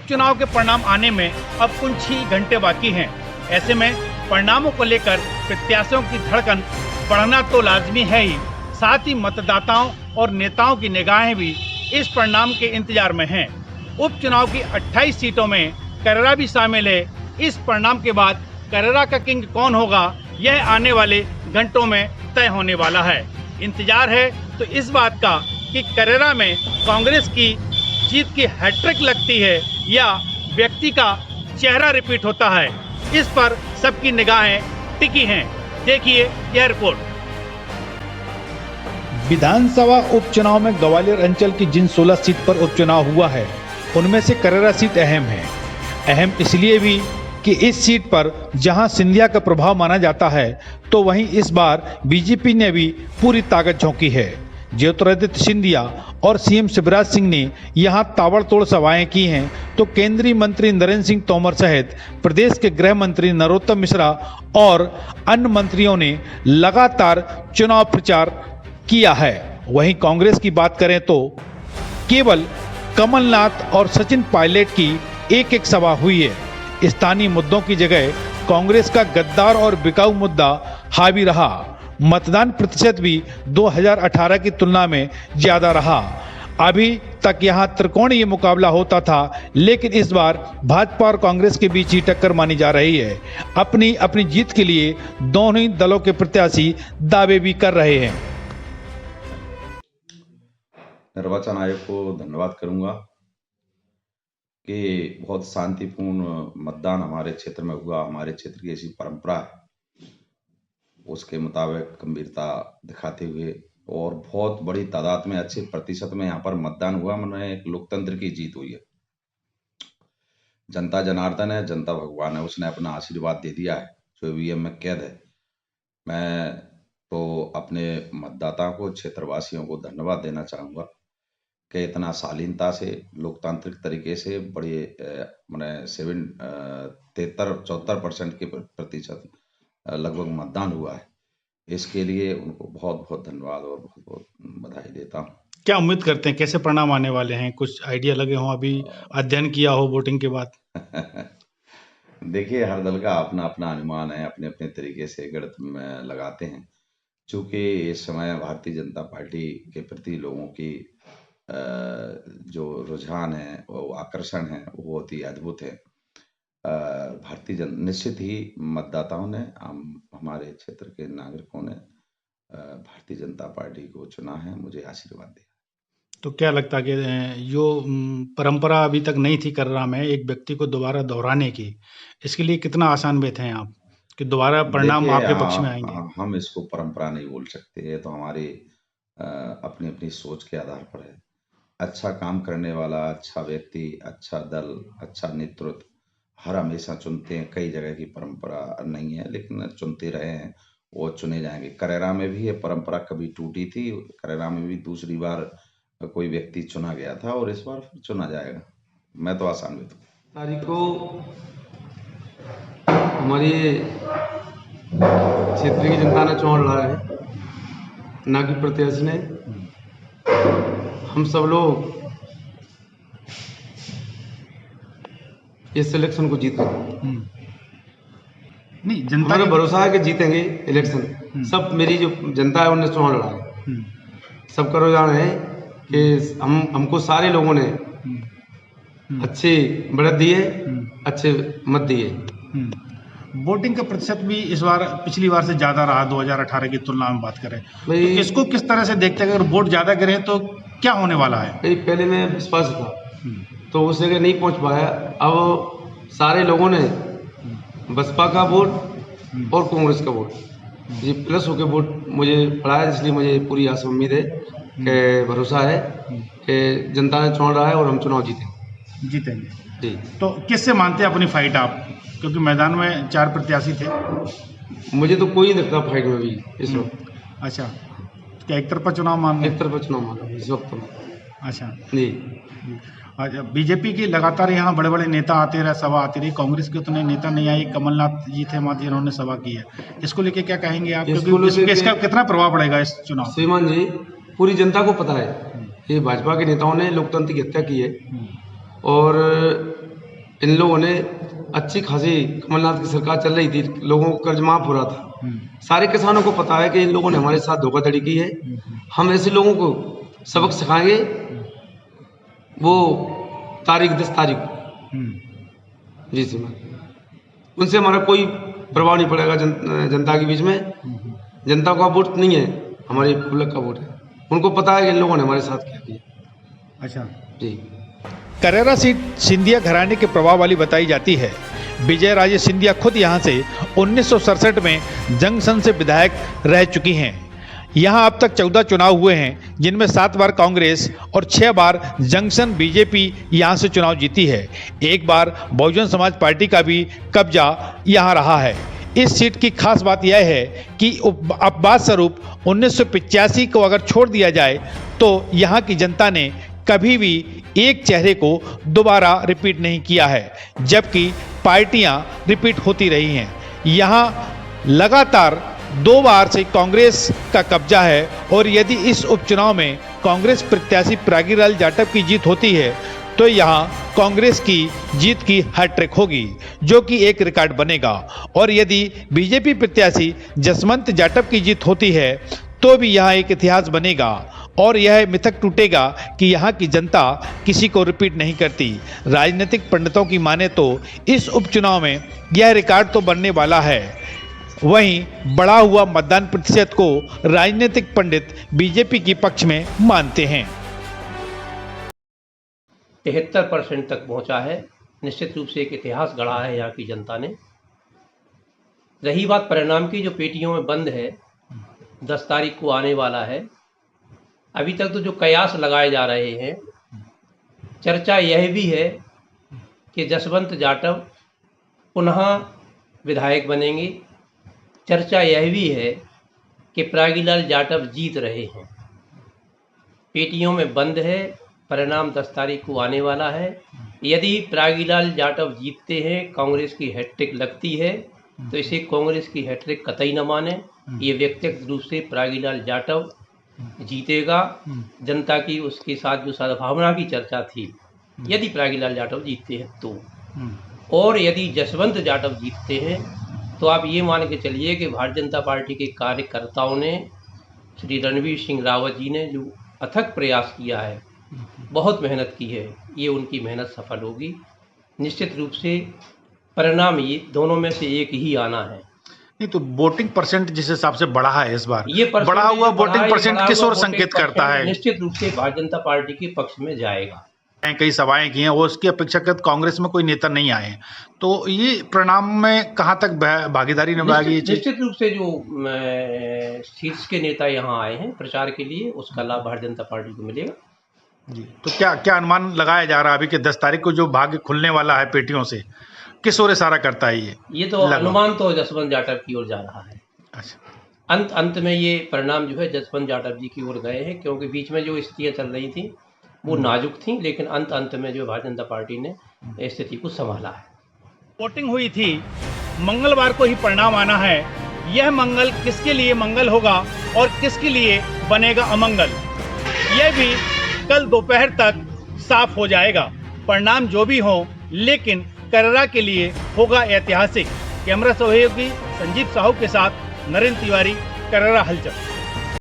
उपचुनाव के परिणाम आने में अब कुछ ही घंटे बाकी हैं। ऐसे में परिणामों को लेकर प्रत्याशियों की धड़कन बढ़ना तो लाजमी है ही, साथ ही मतदाताओं और नेताओं की निगाहें भी इस परिणाम के इंतजार में हैं। उपचुनाव की 28 सीटों में करेरा भी शामिल है। इस परिणाम के बाद करेरा का किंग कौन होगा, यह आने वाले घंटों में तय होने वाला है। इंतजार है तो इस बात का कि करेरा में कांग्रेस की जीत की हैट्रिक लगती है या व्यक्ति का चेहरा रिपीट होता है। इस पर सबकी निगाहें टिकी हैं। देखिए यह रिपोर्ट। विधानसभा उपचुनाव में ग्वालियर अंचल की जिन 16 सीट पर उपचुनाव हुआ है, उनमें से करेरा सीट अहम है। अहम इसलिए भी कि इस सीट पर जहां सिंधिया का प्रभाव माना जाता है, तो वहीं इस बार बीजेपी ने भी पूरी ताकत झोंकी है। ज्योतिरादित्य सिंधिया और सीएम शिवराज सिंह ने यहां ताबड़तोड़ सभाएं की हैं, तो केंद्रीय मंत्री नरेंद्र सिंह तोमर सहित प्रदेश के गृह मंत्री नरोत्तम मिश्रा और अन्य मंत्रियों ने लगातार चुनाव प्रचार किया है। वहीं कांग्रेस की बात करें तो केवल कमलनाथ और सचिन पायलट की एक सभा हुई है। स्थानीय मुद्दों की जगह कांग्रेस का गद्दार और बिकाऊ मुद्दा हावी रहा। मतदान प्रतिशत भी 2018 की तुलना में ज्यादा रहा। अभी तक यहां त्रिकोणीय मुकाबला होता था, लेकिन इस बार भाजपा और कांग्रेस के बीच ही टक्कर मानी जा रही है। अपनी अपनी जीत के लिए दोनों ही दलों के प्रत्याशी दावे भी कर रहे हैं। निर्वाचन आयोग को धन्यवाद करूंगा कि बहुत शांतिपूर्ण मतदान हमारे क्षेत्र में हुआ। हमारे क्षेत्र की ऐसी परंपरा है, उसके मुताबिक गंभीरता दिखाते हुए और बहुत बड़ी तादाद में, अच्छे प्रतिशत में यहाँ पर मतदान हुआ। मैंने एक लोकतंत्र की जीत हुई है। जनता जनार्दन है, जनता भगवान है, उसने अपना आशीर्वाद दे दिया है जो ईवीएम में कैद है। मैं तो अपने मतदाताओं को, क्षेत्रवासियों को धन्यवाद देना चाहूँगा कि इतना शालीनता से, लोकतांत्रिक तरीके से बड़े मैंने 73-74% के प्रतिशत लगभग मतदान हुआ है। इसके लिए उनको बहुत बहुत धन्यवाद और बहुत बहुत बधाई देता हूँ। क्या उम्मीद करते हैं, कैसे परिणाम आने वाले हैं? कुछ आइडिया लगे हो, अभी अध्ययन किया हो वोटिंग के बाद? देखिए, हर दल का अपना अपना अनुमान है, अपने अपने तरीके से गणित में लगाते हैं। चूंकि इस समय भारतीय जनता पार्टी के प्रति लोगों की जो रुझान है, वो आकर्षण है, वो बहुत ही अद्भुत है। निश्चित ही मतदाताओं ने, हमारे क्षेत्र के नागरिकों ने भारतीय जनता पार्टी को चुना है, मुझे आशीर्वाद दिया। तो क्या लगता है कि जो परंपरा अभी तक नहीं थी करेरा में एक व्यक्ति को दोबारा दोहराने की, इसके लिए कितना आसान बेत हैं आप कि दोबारा परिणाम आपके पक्ष में आएंगे? हम इसको परंपरा नहीं बोल सकते, ये तो हमारी अपनी अपनी सोच के आधार पर है। अच्छा काम करने वाला, अच्छा व्यक्ति, अच्छा दल, अच्छा नेतृत्व हर हमेशा चुनते हैं। कई जगह की परंपरा नहीं है, लेकिन चुनते रहे हैं, वो चुने जाएंगे। करेरा में भी ये परंपरा कभी टूटी थी। करेरा में भी दूसरी बार कोई व्यक्ति चुना गया था और इस बार फिर चुना जाएगा। मैं तो आशान्वित हूँ। तारीख को हमारी क्षेत्र की जनता ने चुनाव लड़ा है, ना कि प्रत्याशी ने। हम सब लोग इस इलेक्शन को जीतेंगे। नहीं, जनता हमारा भरोसा है कि जीतेंगे इलेक्शन। सब मेरी जो जनता है उन्होंने चुनाव लड़ा है। सबका रुझान है कि हमको सारे लोगों ने अच्छे बढ़त दिए, अच्छे मत दिए। वोटिंग का प्रतिशत भी इस बार पिछली बार से ज्यादा रहा, 2018 की तुलना में बात करें तो इसको किस तरह से देखते हैं? अगर वोट ज्यादा करें तो क्या होने वाला है? पहले मैं विश्वास था तो उस जगह नहीं पहुंच पाया। अब सारे लोगों ने बसपा का वोट और कांग्रेस का वोट, ये प्लस होकर वोट मुझे पड़ा है। इसलिए मुझे पूरी आशा उम्मीद है कि भरोसा है कि जनता ने चुन रहा है और हम चुनाव जीतेंगे जी। तो किससे मानते हैं अपनी फाइट आप? क्योंकि मैदान में 4 प्रत्याशी थे। मुझे तो कोई नहीं दिखता फाइट में भी इस वक्त। अच्छा, क्या एक तरफा चुनाव मान? एक तरफा चुनाव मान इस वक्त। अच्छा जी। बीजेपी के लगातार यहाँ बड़े बड़े नेता आते रहे, सभा आती रही। कांग्रेस के उतने नेता नहीं आए। कमलनाथ जी थे मात्र जिन्होंने सभा की है। इसको लेके क्या कहेंगे आप? क्योंकि इसका कितना प्रभाव पड़ेगा इस चुनाव? श्रीमान जी, पूरी जनता को पता है कि भाजपा के नेताओं ने लोकतंत्र की हत्या की है और इन लोगों ने अच्छी खासी, कमलनाथ की सरकार चल रही थी, लोगों को कर्ज माफ हो रहा था। सारे किसानों को पता है कि इन लोगों ने हमारे साथ धोखाधड़ी की है। हम ऐसे लोगों को सबक सिखाएंगे। वो तारीख 10 तारीख जी श्रीमान, उनसे हमारा कोई प्रभाव नहीं पड़ेगा जनता के बीच में। जनता का वोट नहीं है, हमारे पब्लिक का वोट है। उनको पता है कि इन लोगों ने हमारे साथ क्या किया। अच्छा जी, करेरा सीट सिंधिया घराने के प्रभाव वाली बताई जाती है। विजय राजे सिंधिया खुद यहां से 1967 में जंक्शन से विधायक रह चुकी हैं। यहां अब तक 14 चुनाव हुए हैं, जिनमें 7 बार कांग्रेस और 6 बार जंक्शन बीजेपी यहां से चुनाव जीती है। एक बार बहुजन समाज पार्टी का भी कब्जा यहां रहा है। इस सीट की खास बात यह है कि अपवाद स्वरूप 1985 को अगर छोड़ दिया जाए तो यहां की जनता ने कभी भी एक चेहरे को दोबारा रिपीट नहीं किया है, जबकि पार्टियां रिपीट होती रही हैं। यहां लगातार 2 बार से कांग्रेस का कब्जा है और यदि इस उपचुनाव में कांग्रेस प्रत्याशी प्रागीलाल जाटव की जीत होती है तो यहां कांग्रेस की जीत की हैट्रिक होगी, जो कि एक रिकॉर्ड बनेगा। और यदि बीजेपी प्रत्याशी जसवंत जाटव की जीत होती है तो भी यहां एक इतिहास बनेगा और यह मिथक टूटेगा कि यहां की जनता किसी को रिपीट नहीं करती। राजनीतिक पंडितों की माने तो इस उपचुनाव में यह रिकॉर्ड तो बनने वाला है। वहीं बढ़ा हुआ मतदान प्रतिशत को राजनीतिक पंडित बीजेपी के पक्ष में मानते हैं। 73% तक पहुंचा है। निश्चित रूप से एक इतिहास गढ़ा है यहाँ की जनता ने। रही बात परिणाम की, जो पेटियों में बंद है, 10 तारीख को आने वाला है। अभी तक तो जो कयास लगाए जा रहे हैं, चर्चा यह भी है कि जसवंत जाटव पुनः विधायक बनेंगे। चर्चा यह भी है कि प्रागीलाल जाटव जीत रहे हैं। पेटियों में बंद है, परिणाम 10 तारीख को आने वाला है। यदि प्रागीलाल जाटव जीतते हैं, कांग्रेस की हैट्रिक लगती है, तो इसे कांग्रेस की हैट्रिक कतई न माने। ये व्यक्तिगत रूप से प्रागीलाल जाटव जीतेगा। जनता की उसके साथ जो सद्भावना की चर्चा थी, यदि प्रागीलाल जाटव जीतते हैं तो, और यदि जसवंत जाटव जीतते हैं तो आप ये मान के चलिए कि भारतीय जनता पार्टी के कार्यकर्ताओं ने, श्री रणवीर सिंह रावत जी ने जो अथक प्रयास किया है, बहुत मेहनत की है, ये उनकी मेहनत सफल होगी। निश्चित रूप से परिणाम ये दोनों में से एक ही आना है। नहीं तो वोटिंग परसेंट जिस हिसाब से बढ़ा है इस बार, ये बढ़ा हुआ वोटिंग परसेंट किस ओर संकेत करता है? निश्चित रूप से भारतीय जनता पार्टी के पक्ष में जाएगा। कई सभाएं की हैं, वो उसकी अपेक्षाकृत कांग्रेस में कोई नेता नहीं आए, तो ये परिणाम में कहां तक भागीदारी निभाएगी? निश्चित रूप से जो शीर्ष के नेता यहाँ आए हैं प्रचार के लिए, उसका लाभ भारतीय जनता पार्टी को मिलेगा जी। तो क्या क्या अनुमान लगाया जा रहा है अभी कि 10 तारीख को जो भाग्य खुलने वाला है पेटियों से, किस ओर इशारा करता है? ये तो अनुमान तो जसवंत जाटव की ओर जा रहा है। अच्छा, अंत में ये परिणाम जो है जसवंत जाटव जी की ओर गए हैं, क्योंकि बीच में जो स्थितियां चल रही थी वो नाजुक थी, लेकिन अंत में जो भारतीय जनता पार्टी ने स्थिति को संभाला है। वोटिंग हुई थी, मंगलवार को ही परिणाम आना है। यह मंगल किसके लिए मंगल होगा और किसके लिए बनेगा अमंगल, यह भी कल दोपहर तक साफ हो जाएगा। परिणाम जो भी हो, लेकिन करेरा के लिए होगा ऐतिहासिक। कैमरा सहयोगी संजीव साहू के साथ नरेंद्र तिवारी, करेरा हलचल।